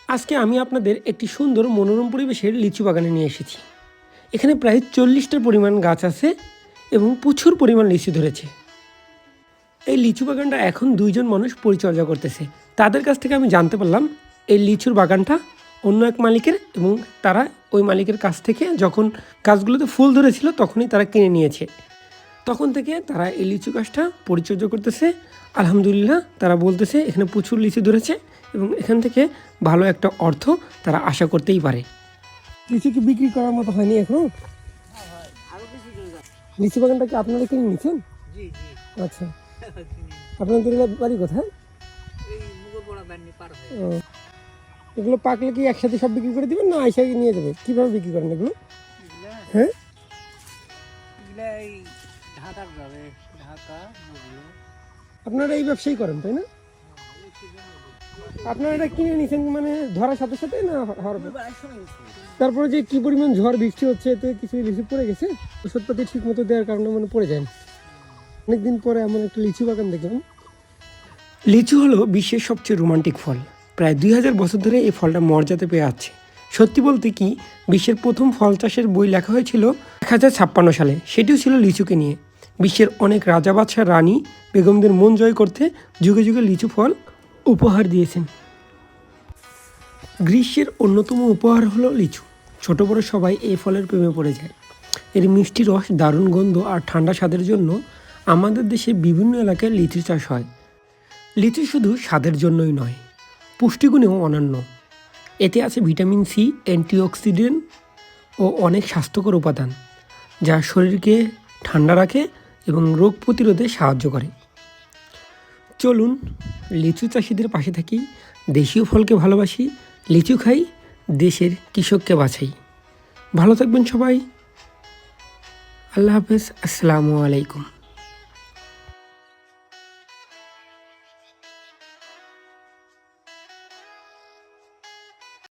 আজকে আমি আপনাদের একটি সুন্দর মনোরম পরিবেশের লিচু বাগানে নিয়ে এসেছি। এখানে প্রায় 40টার পরিমাণ গাছ আছে এবং প্রচুর পরিমাণ লিচু ধরেছে। এই লিচু বাগানটা এখন 2জন মানুষ পরিচর্যা করতেছে। তাদের কাছ থেকে আমি জানতে পারলাম এই লিচুর বাগানটা অন্য এক মালিকের, এবং তারা ওই মালিকের কাছ থেকে যখন গাছগুলোতে ফুল ধরেছিল তখনই তারা কিনে নিয়েছে। তখন থেকে তারা এই লিচু গাছটা পরিচর্যা করতেছে। আলহামদুলিল্লাহ, তারা বলতেছে এখানে প্রচুর লিচু ধরেছে এবং এখান থেকে ভালো একটা অর্থ তারা আশা করতেই পারে। লিচু কি বিক্রি করার মতো হয়নি এখনো? লিচু বাগানটা কি আপনারা কিনে নিয়েছেন? আচ্ছা, আপনাদের বাড়ি কোথায়? এগুলো পাকলে কি একসাথে সব বিক্রি করে দিবেন না আইসা নিয়ে যাবে? কিভাবে বিক্রি করেন এগুলো? হ্যাঁ, আপনারা এই ব্যবসায়ী করেন তাই না? আপনারা এটা কিনে নিয়েছেন মানে ধরার সাথে সাথে না হওয়ার পর? তারপরে যে কি পরিমাণ ঝড় বৃষ্টি হচ্ছে, এতে কিছু লিচু পড়ে গেছে, ওষুধপাতি ঠিক মতো দেওয়ার কারণে মানে পড়ে যায়। অনেকদিন পরে এমন একটা লিচু বাগান দেখলাম। লিচু হলো বিশ্বের সবচেয়ে রোমান্টিক ফল। প্রায় 2000 বছর ধরে এই ফলটা মর্যাদা পেয়ে আছে। সত্যি বলতে কি, বিশ্বের প্রথম ফল চাষের বই লেখা হয়েছিল 1056 সালে। সেটিও ছিল লিচুকে নিয়ে। বিশ্বের অনেক রাজা বাদশাহ রানী বেগমদের মন জয় করতে যুগে যুগে লিচু ফল উপহার দিয়েছেন। গ্রীষ্মের অন্যতম উপহার হলো লিচু। ছোট বড় সবাই এই ফলের প্রেমে পড়ে যায়। এর মিষ্টি রস, দারুণ গন্ধ আর ঠান্ডা স্বাদের জন্য আমাদের দেশে বিভিন্ন এলাকায় লিচু চাষ হয়। লিচু শুধু স্বাদের জন্যই নয়, পুষ্টিগুণেও অনন্য। এতে আছে ভিটামিন সি, অ্যান্টিঅক্সিডেন্ট ও অনেক স্বাস্থ্যকর উপাদান, যা শরীরকে ঠান্ডা রাখে এবং রোগ প্রতিরোধে সাহায্য করে। চলুন লিচু চাষিদের পাশে থাকি, দেশীয় ফলকে ভালোবাসি, লিচু খাই, দেশের কৃষককে বাঁচাই। ভালো থাকবেন সবাই। আল্লাহ হাফেজ। আসসালামু আলাইকুম।